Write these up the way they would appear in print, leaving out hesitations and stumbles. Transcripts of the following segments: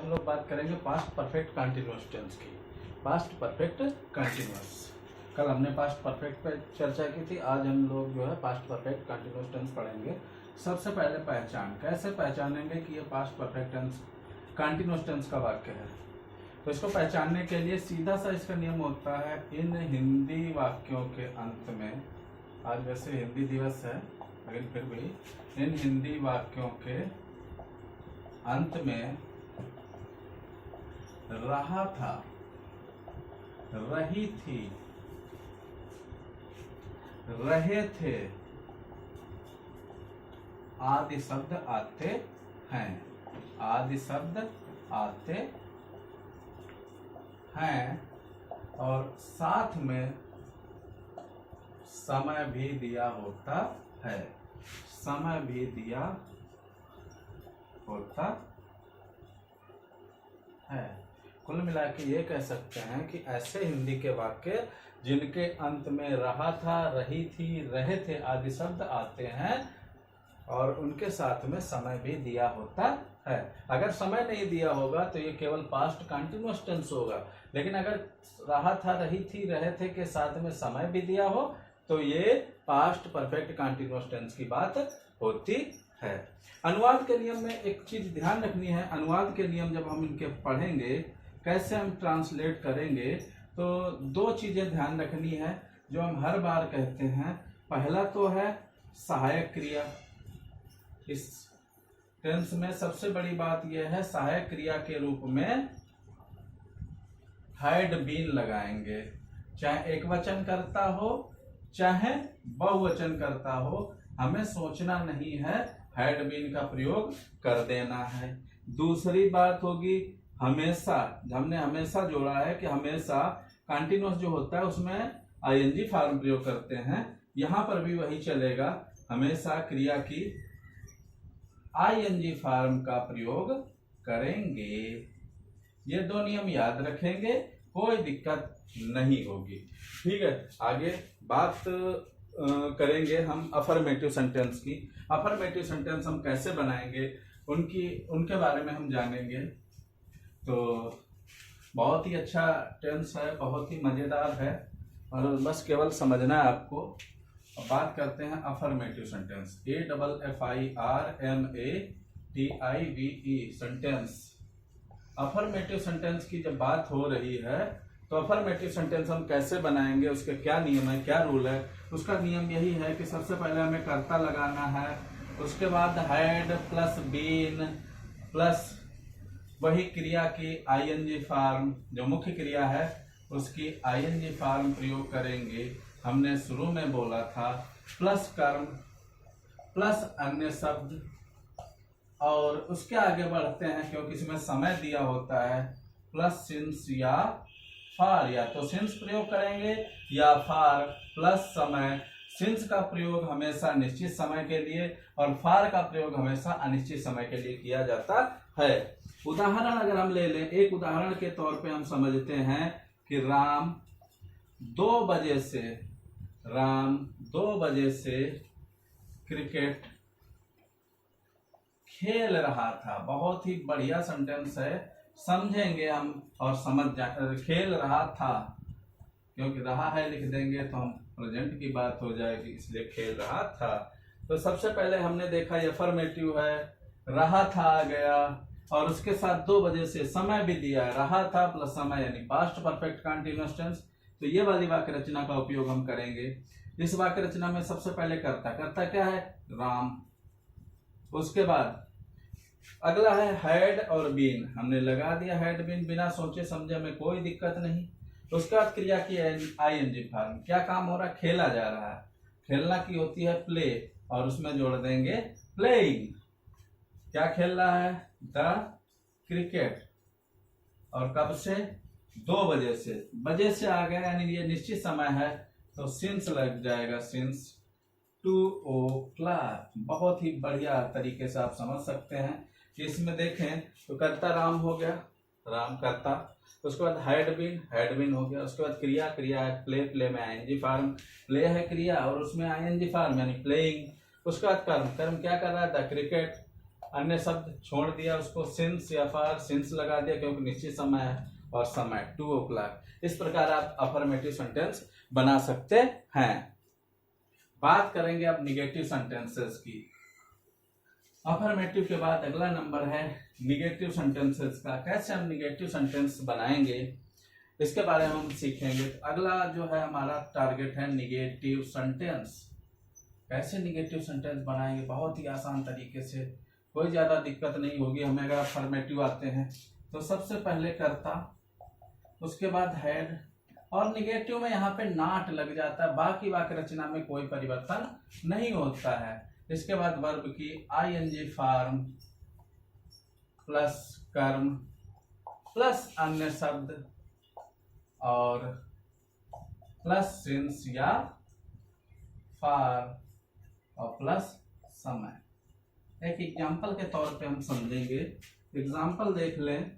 हम लोग बात करेंगे पास्ट परफेक्ट कंटिन्यूअस टेंस की। पास्ट परफेक्ट कंटिन्यूअस, कल हमने पास्ट परफेक्ट पे चर्चा की थी, आज हम लोग जो है पास्ट परफेक्ट कंटिन्यूअस टेंस पढ़ेंगे। सबसे पहले पहचान, कैसे पहचानेंगे कि ये past perfect tense continuous tense का वाक्य है। तो इसको पहचानने के लिए सीधा सा इसका नियम होता है, इन हिंदी वाक्यों के अंत में, आज वैसे हिंदी दिवस है लेकिन फिर भी इन हिंदी वाक्यों के अंत में रहा था, रही थी, रहे थे आदि शब्द आते हैं। आदि शब्द आते हैं और साथ में समय भी दिया होता है। समय भी दिया होता है। कुल मिला के ये कह सकते हैं कि ऐसे हिंदी के वाक्य जिनके अंत में रहा था, रही थी, रहे थे आदि शब्द आते हैं और उनके साथ में समय भी दिया होता है। अगर समय नहीं दिया होगा तो ये केवल पास्ट कंटिन्यूअस टेंस होगा, लेकिन अगर रहा था, रही थी, रहे थे के साथ में समय भी दिया हो तो ये पास्ट परफेक्ट कंटिन्यूअस टेंस की बात होती है। अनुवाद के नियम में एक चीज ध्यान रखनी है, अनुवाद के नियम जब हम इनके पढ़ेंगे, कैसे हम ट्रांसलेट करेंगे, तो दो चीजें ध्यान रखनी है जो हम हर बार कहते हैं। पहला तो है सहायक क्रिया। इस टेंस में सबसे बड़ी बात यह है, सहायक क्रिया के रूप में हैड बीन लगाएंगे, चाहे एक वचन करता हो चाहे बहुवचन करता हो, हमें सोचना नहीं है, हैड बीन का प्रयोग कर देना है। दूसरी बात होगी हमेशा, हमने हमेशा जोड़ा है कि हमेशा कंटिन्यूअस जो होता है उसमें आईएनजी फॉर्म प्रयोग करते हैं, यहां पर भी वही चलेगा, हमेशा क्रिया की आईएनजी फॉर्म का प्रयोग करेंगे। ये दो नियम याद रखेंगे, कोई दिक्कत नहीं होगी। ठीक है, आगे बात करेंगे हम अफर्मेटिव सेंटेंस की। अफर्मेटिव सेंटेंस हम कैसे बनाएंगे उनके बारे में हम जानेंगे। तो बहुत ही अच्छा टेंस है, बहुत ही मजेदार है और बस केवल समझना है आपको। अब बात करते हैं affirmative sentence. AFFIRMATIVE sentence. Affirmative sentence की जब बात हो रही है तो अफर्मेटिव सेंटेंस हम कैसे बनाएंगे, उसके क्या नियम है, क्या रूल है। उसका नियम यही है कि सबसे पहले हमें कर्ता लगाना है, उसके बाद हैड प्लस बीन प्लस वही क्रिया की आईएनजी फॉर्म, जो मुख्य क्रिया है उसकी आईएनजी फॉर्म प्रयोग करेंगे। हमने शुरू में बोला था प्लस कर्म प्लस अन्य शब्द, और उसके आगे बढ़ते हैं क्योंकि इसमें समय दिया होता है, प्लस सिंस या फार, या तो सिंस प्रयोग करेंगे या फार प्लस समय। सिंस का प्रयोग हमेशा निश्चित समय के लिए और फार का प्रयोग हमेशा अनिश्चित समय के लिए किया जाता है। उदाहरण अगर हम ले लें, एक उदाहरण के तौर पे हम समझते हैं कि राम 2 बजे से क्रिकेट खेल रहा था। बहुत ही बढ़िया सेंटेंस है, समझेंगे हम और खेल रहा था, क्योंकि रहा है लिख देंगे तो हम प्रेजेंट की बात हो जाएगी, इसलिए खेल रहा था। तो सबसे पहले हमने देखा अफर्मेटिव है, रहा था आ गया और उसके साथ 2 बजे से समय भी दिया है, रहा था प्लस समय यानी पास्ट परफेक्ट कंटिन्यूअस टेंस। तो ये वाली वाक्य रचना का उपयोग हम करेंगे। इस वाक्य रचना में सबसे पहले कर्ता क्या है, राम। उसके बाद अगला है हैड और बीन, हमने लगा दिया हैड बीन, बिना सोचे समझे, में कोई दिक्कत नहीं। उसके बाद क्रिया की आईएनजी फॉर्म, क्या काम हो रहा है, खेला जा रहा है, खेलना की होती है प्ले, और उसमें जोड़ देंगे प्लेइंग। क्या खेल रहा है, द क्रिकेट, और कब से, 2 बजे से। बजे से आ गया यानी ये निश्चित समय है तो सिंस लग जाएगा, सिंस 2 o'clock। बहुत ही बढ़िया तरीके से आप समझ सकते हैं कि इसमें देखें तो कर्ता राम हो गया, राम कर्ता, उसके बाद हैड बीन हो गया, उसके बाद क्रिया है प्ले में आईएनजी फॉर्म, प्ले है क्रिया और उसमें आईएनजी फॉर्म यानी प्लेइंग। उसके बाद कर्म क्या कर रहा है, द क्रिकेट, अन्य शब्द छोड़ दिया उसको, सिंस या फॉर, सिंस लगा दिया क्योंकि निश्चित समय है, और समय 2 o'clock। इस प्रकार आप अफर्मेटिव सेंटेंस बना सकते हैं। बात करेंगे अब निगेटिव सेंटेंसेस की। अफर्मेटिव के बाद अगला नंबर है निगेटिव सेंटेंसेस का। कैसे हम निगेटिव सेंटेंस बनाएंगे इसके बारे में हम सीखेंगे। अगला जो है हमारा टारगेट है निगेटिव सेंटेंस। कैसे निगेटिव सेंटेंस बनाएंगे, बहुत ही आसान तरीके से, कोई ज्यादा दिक्कत नहीं होगी हमें। अगर अफर्मेटिव आते हैं तो सबसे पहले कर्ता, उसके बाद हेड, और निगेटिव में यहाँ पे नॉट लग जाता है, बाकी वाक्य रचना में कोई परिवर्तन नहीं होता है। इसके बाद वर्ब की आईएनजी फॉर्म प्लस कर्म प्लस अन्य शब्द और प्लस सिंस या फॉर और प्लस समय। एक एग्जाम्पल के तौर पे हम समझेंगे। एग्जाम्पल देख लें।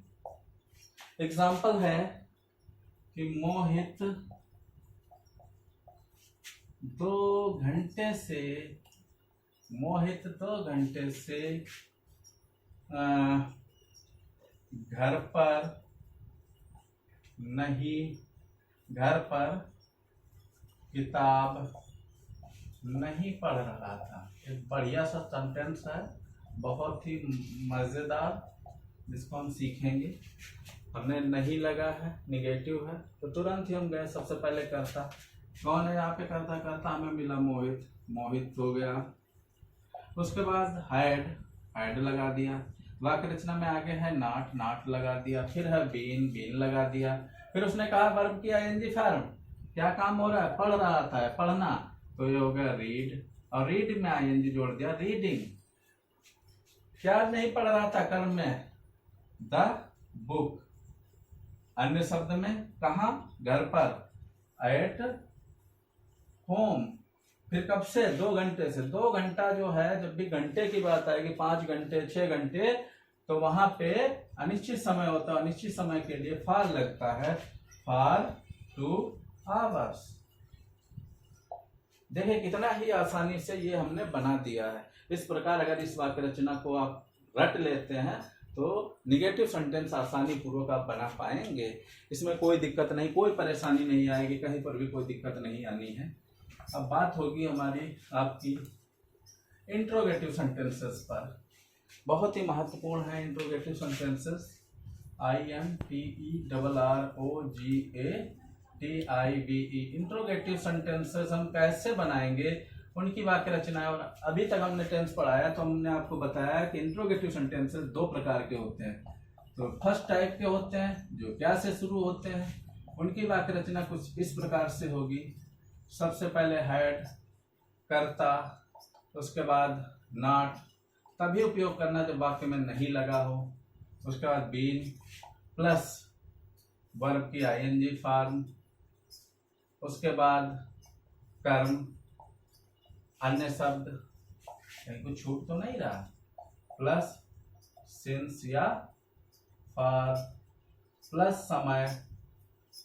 एग्जाम्पल है कि मोहित 2 घंटे से घर पर किताब नहीं पढ़ रहा था। एक बढ़िया सा सेंटेंस है, बहुत ही मजेदार, जिसको हम सीखेंगे। हमने नहीं लगा है, निगेटिव है, तो तुरंत ही हम गए सबसे पहले करता। कौन है यहाँ पे करता हमें मिला मोहित हो गया। उसके बाद हैड लगा दिया। वाक्य रचना में आगे है नॉट लगा दिया। फिर है बीन लगा दिया। फिर उसने कहा वर्ब की आईएनजी फॉर्म, क्या काम हो रहा है, पढ़ रहा था, पढ़ना, तो ये हो गया रीड, और रीड में आईएनजी जोड़ दिया, रीडिंग। क्या नहीं पढ़ रहा था कर्म में, द बुक। अन्य शब्द में कहा, घर पर, एट होम। फिर कब से, 2 घंटे से। 2 घंटा जो है, जब भी घंटे की बात आएगी, 5 घंटे 6 घंटे, तो वहां पे अनिश्चित समय होता है। अनिश्चित समय के लिए फॉर लगता है, फॉर 2 आवर्स। देखिए कितना ही आसानी से ये हमने बना दिया है। इस प्रकार अगर इस वाक्य रचना को आप रट लेते हैं तो निगेटिव सेंटेंस आसानी पूर्वक आप बना पाएंगे। इसमें कोई दिक्कत नहीं, कोई परेशानी नहीं आएगी, कहीं पर भी कोई दिक्कत नहीं आनी है। अब बात होगी हमारी आपकी इंट्रोगेटिव सेंटेंसेस पर। बहुत ही महत्वपूर्ण है interrogative sentences. INTERROGATIVE interrogative sentences हम कैसे बनाएंगे, उनकी वाक्य रचना। और अभी तक हमने टेंस पढ़ाया तो हमने आपको बताया कि इंट्रोगेटिव सेंटेंसेस 2 प्रकार के होते हैं। तो फर्स्ट टाइप के होते हैं जो क्या से शुरू होते हैं, उनकी वाक्य रचना कुछ इस प्रकार से होगी। सबसे पहले हैड, करता, उसके बाद नॉट, तभी उपयोग करना जब वाक्य में नहीं लगा हो। उसके बाद बीन प्लस वर्ब की आईएनजी फॉर्म, उसके बाद कर्म, अन्य शब्द, कहीं कुछ छूट तो नहीं रहा, प्लस सिंस या फॉर प्लस समय,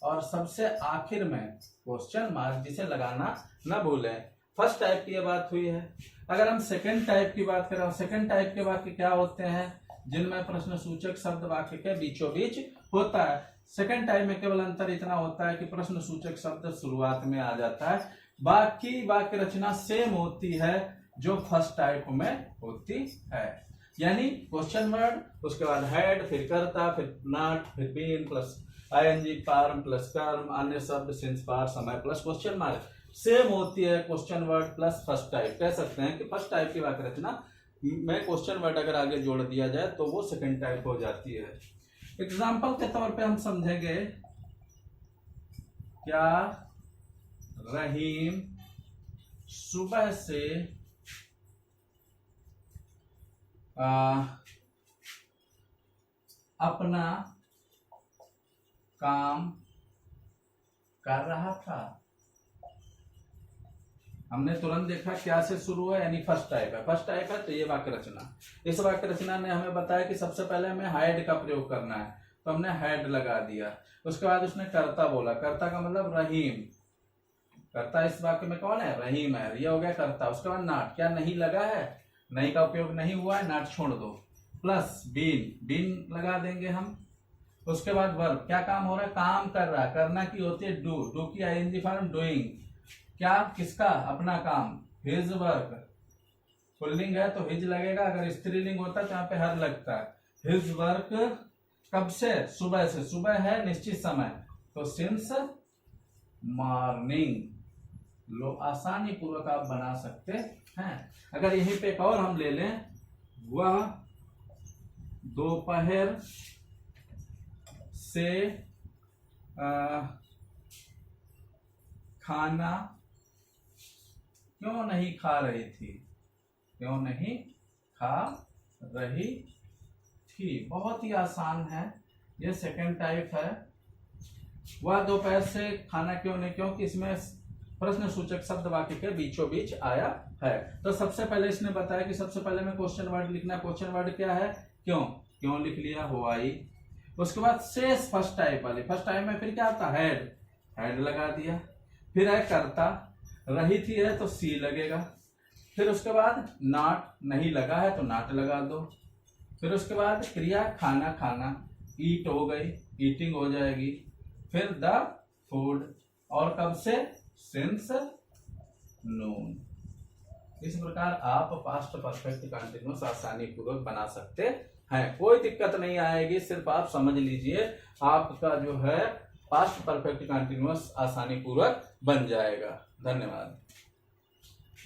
और सबसे आखिर में क्वेश्चन मार्क, जिसे लगाना न भूलें। फर्स्ट टाइप की ये बात हुई है। अगर हम सेकंड टाइप की बात करें, सेकंड टाइप के वाक्य क्या होते हैं, जिनमें प्रश्न सूचक शब्द वाक्य के बीचों बीच होता है। सेकंड टाइप में केवल अंतर इतना होता है कि प्रश्न सूचक शब्द शुरुआत में आ जाता है, बाकी वाक्य रचना सेम होती है जो फर्स्ट टाइप में होती है। यानी क्वेश्चन वर्ड, उसके बाद हेड, फिर करता, फिर नॉट, फिर been plus ING form plus कर्म, अन्य शब्द, सिंस, फॉर, समय प्लस क्वेश्चन मार्क, सेम होती है question word plus first type. कह सकते हैं कि फर्स्ट टाइप की वाक्य रचना में क्वेश्चन वर्ड अगर आगे जोड़ दिया जाए तो वो सेकंड टाइप हो जाती है। एग्जाम्पल के तौर पे हम समझेंगे, क्या रहीम सुबह से अपना काम कर रहा था। हमने तुरंत देखा क्या से शुरू है, यानी फर्स्ट टाइप है। फर्स्ट टाइप है तो ये वाक्य रचना। इस वाक्य रचना ने हमें बताया कि सबसे पहले हमें हैड का प्रयोग करना है, तो हमने हैड लगा दिया। उसके बाद उसने करता बोला, करता का मतलब रहीम, करता इस वाक्य में कौन है, रहीम है, ये हो गया करता। उसके बाद नॉट, क्या नहीं लगा है, नहीं का उपयोग नहीं हुआ है, नॉट छोड़ दो, प्लस बीन, बीन लगा देंगे हम। उसके बाद वर्ब, क्या काम हो रहा है, काम कर रहा है, करना की होती है डू, डू की आईएनजी फॉर्म डूइंग, क्या किसका, अपना काम, हिज वर्क, पुल्लिंग है तो हिज लगेगा, अगर स्त्रीलिंग होता है तो यहाँ पे हर लगता है। हिज वर्क कब से, सुबह से, सुबह है निश्चित समय तो सिंस मॉर्निंग, लो आसानी पूर्वक आप बना सकते हैं। अगर यहीं पे एक और हम ले लें, वह दोपहर से खाना क्यों नहीं खा रही थी, क्यों नहीं खा रही थी, बहुत ही आसान है, ये सेकंड टाइप है। वह दोपहर से खाना क्यों नहीं, क्योंकि इसमें प्रश्न सूचक शब्द वाक्य के बीचों बीच आया है। तो सबसे पहले इसने बताया कि सबसे पहले में क्वेश्चन वर्ड लिखना, क्वेश्चन वर्ड क्या है, क्यों, क्यों लिख लिया, व्हाई। उसके बाद शेष फर्स्ट टाइप वाली, फर्स्ट टाइप में फिर क्या आता है, हैड, हैड लगा दिया, फिर है करता, रही थी है तो सी लगेगा, फिर उसके बाद नॉट, नहीं लगा है तो नॉट लगा दो, फिर उसके बाद क्रिया खाना, खाना, ईट हो गई, ईटिंग हो जाएगी, फिर द फूड, और कब से, सिंस नून। इस प्रकार आप पास्ट परफेक्ट कंटिन्यूअस आसानी पूर्वक बना सकते हैं, कोई दिक्कत नहीं आएगी, सिर्फ आप समझ लीजिए आपका जो है पास्ट परफेक्ट कंटिन्यूअस आसानी पूर्वक बन जाएगा। धन्यवाद।